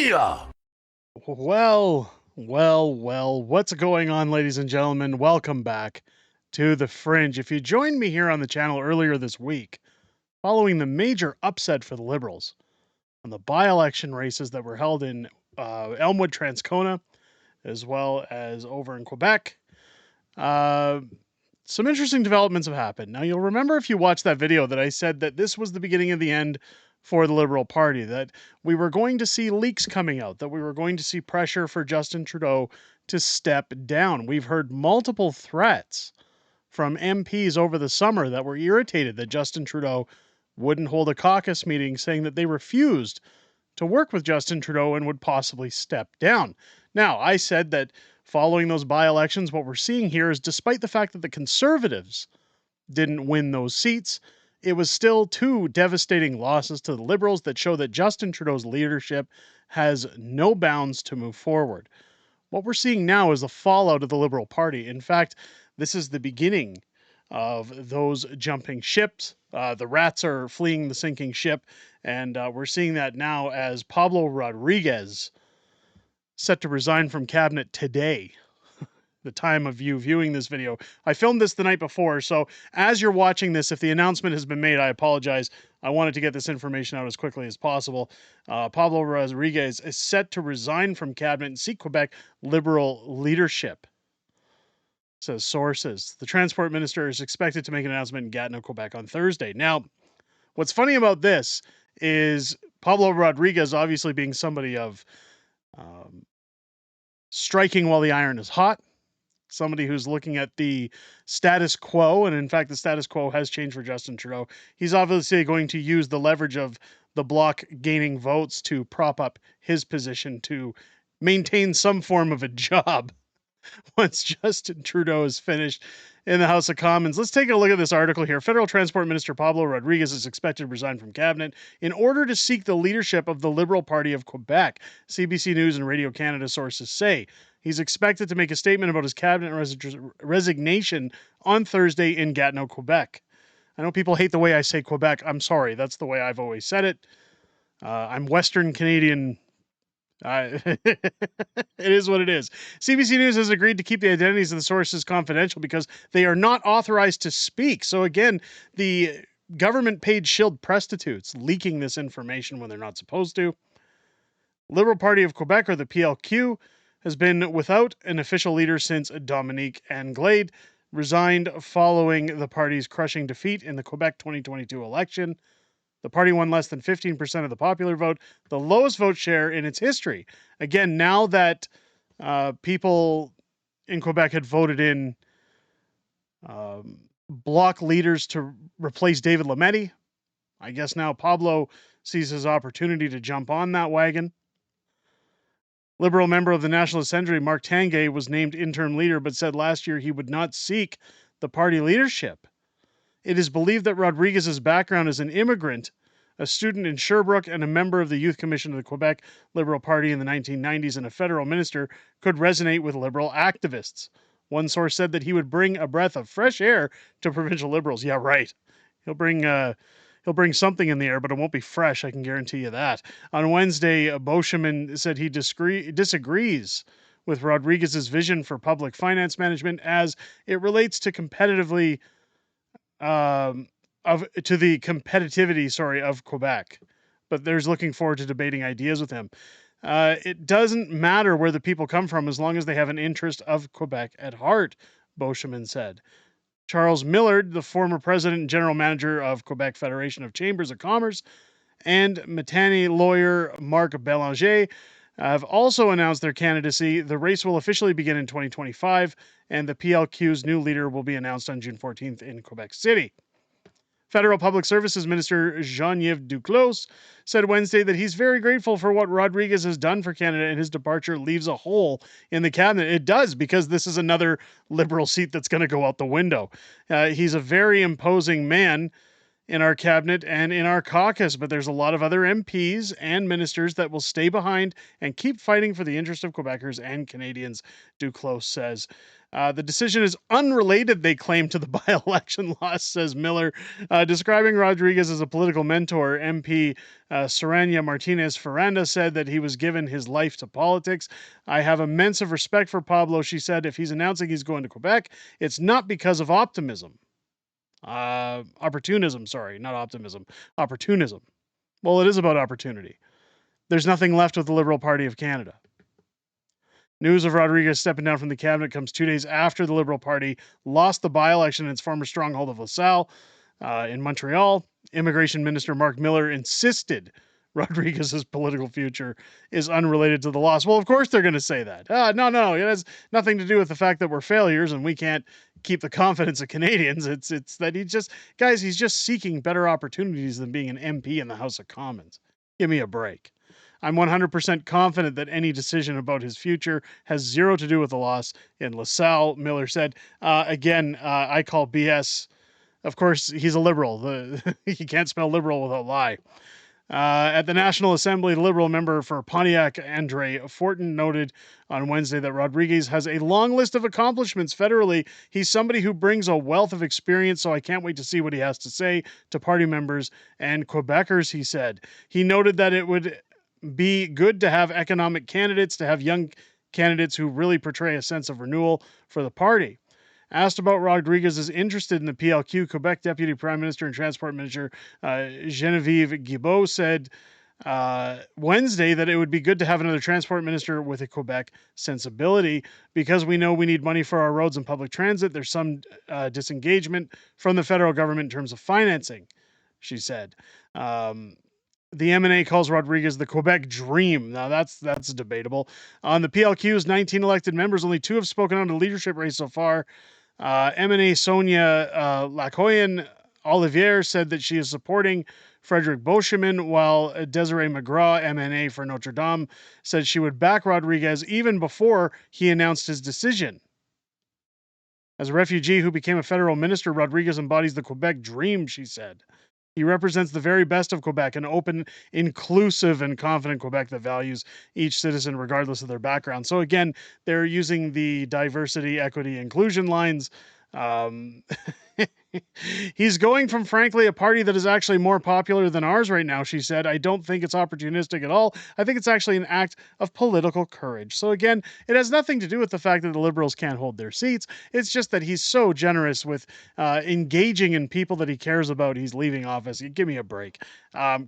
Booyah! Well, what's going on, ladies and gentlemen? Welcome back to The Fringe. If you joined me here on the channel earlier this week, following the major upset for the Liberals on the by-election races that were held in Elmwood, Transcona, as well as over in Quebec, some interesting developments have happened. Now, you'll remember if you watched that video that I said that this was the beginning of the end for the Liberal Party, that we were going to see leaks coming out, that we were going to see pressure for Justin Trudeau to step down. We've heard multiple threats from MPs over the summer that were irritated that Justin Trudeau wouldn't hold a caucus meeting, saying that they refused to work with Justin Trudeau and would possibly step down. Now, I said that following those by-elections, what we're seeing here is, despite the fact that the Conservatives didn't win those seats, it was still two devastating losses to the Liberals that show that Justin Trudeau's leadership has no bounds to move forward. What we're seeing now is the fallout of the Liberal Party. In fact, this is the beginning of those jumping ships. The rats are fleeing the sinking ship, and we're seeing that now as Pablo Rodriguez set to resign from cabinet today, the time of you viewing this video. I filmed this the night before, so as you're watching this, if the announcement has been made, I apologize. I wanted to get this information out as quickly as possible. Pablo Rodriguez is set to resign from cabinet and seek Quebec Liberal leadership, says sources. The transport minister is expected to make an announcement in Gatineau, Quebec on Thursday. Now, what's funny about this is Pablo Rodriguez obviously being somebody of striking while the iron is hot, somebody who's looking at the status quo, and in fact, the status quo has changed for Justin Trudeau. He's obviously going to use the leverage of the Bloc gaining votes to prop up his position to maintain some form of a job once Justin Trudeau is finished in the House of Commons. Let's take a look at this article here. Federal Transport Minister Pablo Rodriguez is expected to resign from cabinet in order to seek the leadership of the Liberal Party of Quebec, CBC News and Radio Canada sources say. He's expected to make a statement about his cabinet resignation on Thursday in Gatineau, Quebec. I know people hate the way I say Quebec. I'm sorry. That's the way I've always said it. I'm Western Canadian. It is what it is. CBC News has agreed to keep the identities of the sources confidential because they are not authorized to speak. So again, the government paid shield prostitutes leaking this information when they're not supposed to. Liberal Party of Quebec, or the PLQ, has been without an official leader since Dominique Anglade resigned following the party's crushing defeat in the Quebec 2022 election. The party won less than 15% of the popular vote, the lowest vote share in its history. Again, now that people in Quebec had voted in Bloc leaders to replace David Lametti, I guess now Pablo sees his opportunity to jump on that wagon. Liberal member of the National Assembly, Mark Tanguay, was named interim leader, but said last year he would not seek the party leadership. It is believed that Rodriguez's background as an immigrant, a student in Sherbrooke, and a member of the Youth Commission of the Quebec Liberal Party in the 1990s and a federal minister could resonate with Liberal activists. One source said that he would bring a breath of fresh air to provincial Liberals. Yeah, right. He'll bring something in the air, but it won't be fresh, I can guarantee you that. On Wednesday, Beauchemin said he disagrees with Rodriguez's vision for public finance management as it relates to competitivity of Quebec. But there's looking forward to debating ideas with him. It doesn't matter where the people come from as long as they have an interest of Quebec at heart, Beauchemin said. Charles Millard, the former president and general manager of Quebec Federation of Chambers of Commerce, and Matani lawyer Marc Belanger have also announced their candidacy. The race will officially begin in 2025, and the PLQ's new leader will be announced on June 14th in Quebec City. Federal Public Services Minister Jean-Yves Duclos said Wednesday that he's very grateful for what Rodriguez has done for Canada, and his departure leaves a hole in the cabinet. It does, because this is another Liberal seat that's going to go out the window. He's a very imposing man, in our cabinet and in our caucus, but there's a lot of other MPs and ministers that will stay behind and keep fighting for the interest of Quebecers and Canadians, Duclos says. The decision is unrelated, they claim, to the by-election loss, says Miller. Describing Rodriguez as a political mentor, MP Serenia Martinez Ferranda said that he was given his life to politics. I have immense of respect for Pablo, she said. If he's announcing he's going to Quebec, it's not because of optimism. Opportunism, sorry, not optimism. Opportunism. Well, it is about opportunity. There's nothing left with the Liberal Party of Canada. News of Rodriguez stepping down from the cabinet comes 2 days after the Liberal Party lost the by-election in its former stronghold of LaSalle in Montreal. Immigration Minister Mark Miller insisted Rodriguez's political future is unrelated to the loss. Well, of course they're going to say that. No, it has nothing to do with the fact that we're failures and we can't keep the confidence of Canadians. It's that he's just seeking better opportunities than being an MP in the House of Commons. Give me a break. I'm 100% confident that any decision about his future has zero to do with the loss in LaSalle, Miller said. I call BS. Of course, he's a liberal. You can't spell liberal without lie. At the National Assembly, the Liberal member for Pontiac, Andre Fortin, noted on Wednesday that Rodriguez has a long list of accomplishments federally. He's somebody who brings a wealth of experience, so I can't wait to see what he has to say to party members and Quebecers, he said. He noted that it would be good to have economic candidates, to have young candidates who really portray a sense of renewal for the party. Asked about Rodriguez's interest in the PLQ, Quebec Deputy Prime Minister and Transport Minister Genevieve Guilbeault said Wednesday that it would be good to have another transport minister with a Quebec sensibility because we know we need money for our roads and public transit. There's some disengagement from the federal government in terms of financing, she said. The MNA calls Rodriguez the Quebec dream. Now, that's debatable. On the PLQ's 19 elected members, only 2 have spoken on the leadership race so far. MNA Sonia Lacoyan Olivier said that she is supporting Frederic Beauchemin, while Desiree McGraw, MNA for Notre Dame, said she would back Rodriguez even before he announced his decision. As a refugee who became a federal minister, Rodriguez embodies the Quebec dream, she said. He represents the very best of Quebec, an open, inclusive, and confident Quebec that values each citizen regardless of their background. So again, they're using the diversity, equity, inclusion lines. He's going from, frankly, a party that is actually more popular than ours right now, she said. I don't think it's opportunistic at all. I think it's actually an act of political courage. So again, it has nothing to do with the fact that the Liberals can't hold their seats. It's just that he's so generous with engaging in people that he cares about. He's leaving office. Give me a break.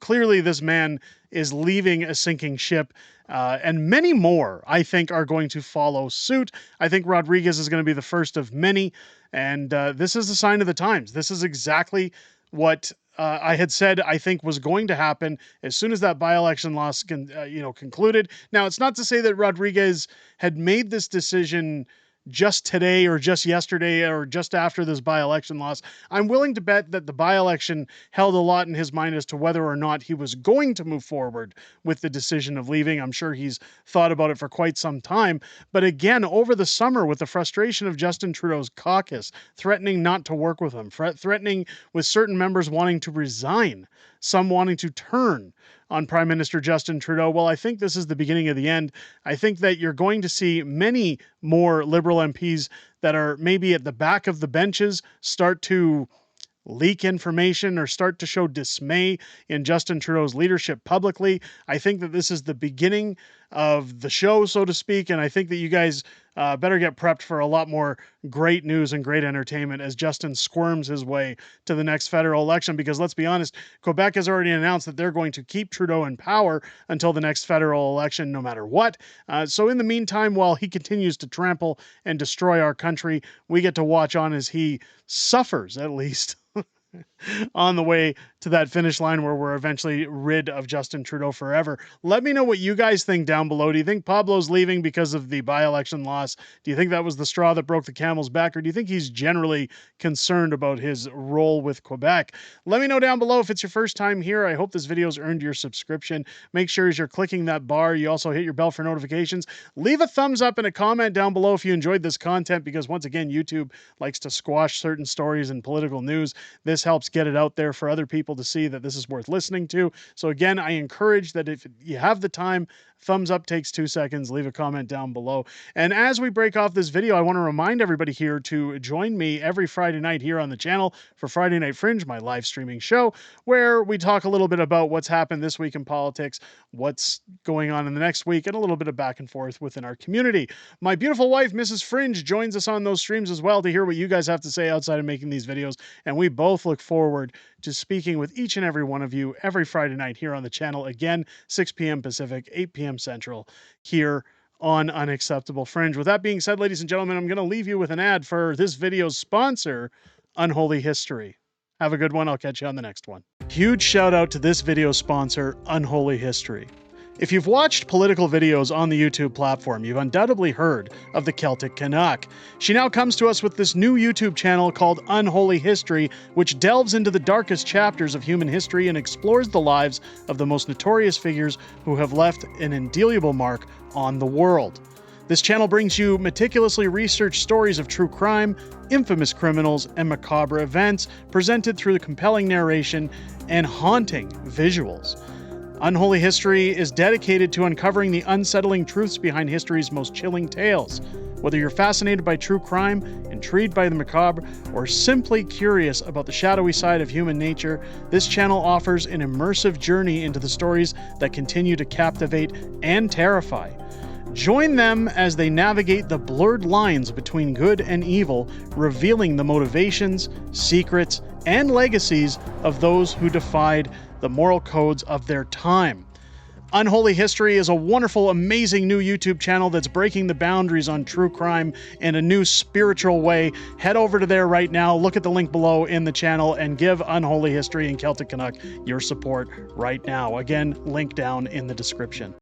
Clearly, this man is leaving a sinking ship. And many more, I think, are going to follow suit. I think Rodriguez is going to be the first of many. And this is a sign of the times. This is exactly what I had said I think was going to happen as soon as that by-election loss concluded. Now, it's not to say that Rodriguez had made this decision just today or just yesterday or just after this by-election loss. I'm willing to bet that the by-election held a lot in his mind as to whether or not he was going to move forward with the decision of leaving. I'm sure he's thought about it for quite some time. But again, over the summer, with the frustration of Justin Trudeau's caucus threatening not to work with him, threatening with certain members wanting to resign, some wanting to turn on Prime Minister Justin Trudeau. Well, I think this is the beginning of the end. I think that you're going to see many more Liberal MPs that are maybe at the back of the benches start to leak information or start to show dismay in Justin Trudeau's leadership publicly. I think that this is the beginning of the show, so to speak, and I think that you guys better get prepped for a lot more great news and great entertainment as Justin squirms his way to the next federal election, because let's be honest, Quebec has already announced that they're going to keep Trudeau in power until the next federal election, no matter what. So in the meantime, while he continues to trample and destroy our country, we get to watch on as he suffers, at least, on the way to that finish line where we're eventually rid of Justin Trudeau forever. Let me know what you guys think down below. Do you think Pablo's leaving because of the by-election loss? Do you think that was the straw that broke the camel's back, or do you think he's generally concerned about his role with Quebec? Let me know down below. If it's your first time here, I hope this video's earned your subscription. Make sure as you're clicking that bar, you also hit your bell for notifications. Leave a thumbs up and a comment down below if you enjoyed this content, because once again, YouTube likes to squash certain stories and political news. This helps get it out there for other people to see that this is worth listening to. So again, I encourage that if you have the time, thumbs up takes 2 seconds, leave a comment down below. And as we break off this video, I want to remind everybody here to join me every Friday night here on the channel for Friday Night Fringe, my live streaming show, where we talk a little bit about what's happened this week in politics, what's going on in the next week, and a little bit of back and forth within our community. My beautiful wife, Mrs. Fringe, joins us on those streams as well to hear what you guys have to say outside of making these videos, and we both look forward to speaking with each and every one of you every Friday night here on the channel. Again, 6 p.m. Pacific, 8 p.m. Central, here on Unacceptable Fringe. With that being said, ladies and gentlemen, I'm going to leave you with an ad for this video's sponsor, Unholy History. Have a good one. I'll catch you on the next one. Huge shout out to this video sponsor, Unholy History. If you've watched political videos on the YouTube platform, you've undoubtedly heard of the Celtic Canuck. She now comes to us with this new YouTube channel called Unholy History, which delves into the darkest chapters of human history and explores the lives of the most notorious figures who have left an indelible mark on the world. This channel brings you meticulously researched stories of true crime, infamous criminals, and macabre events, presented through the compelling narration and haunting visuals. Unholy History is dedicated to uncovering the unsettling truths behind history's most chilling tales. Whether you're fascinated by true crime, intrigued by the macabre, or simply curious about the shadowy side of human nature, this channel offers an immersive journey into the stories that continue to captivate and terrify. Join them as they navigate the blurred lines between good and evil, revealing the motivations, secrets, and legacies of those who defied the moral codes of their time. Unholy History is a wonderful, amazing new YouTube channel that's breaking the boundaries on true crime in a new spiritual way. Head over to there right now, look at the link below in the channel, and give Unholy History and Celtic Canuck your support right now. Again, link down in the description.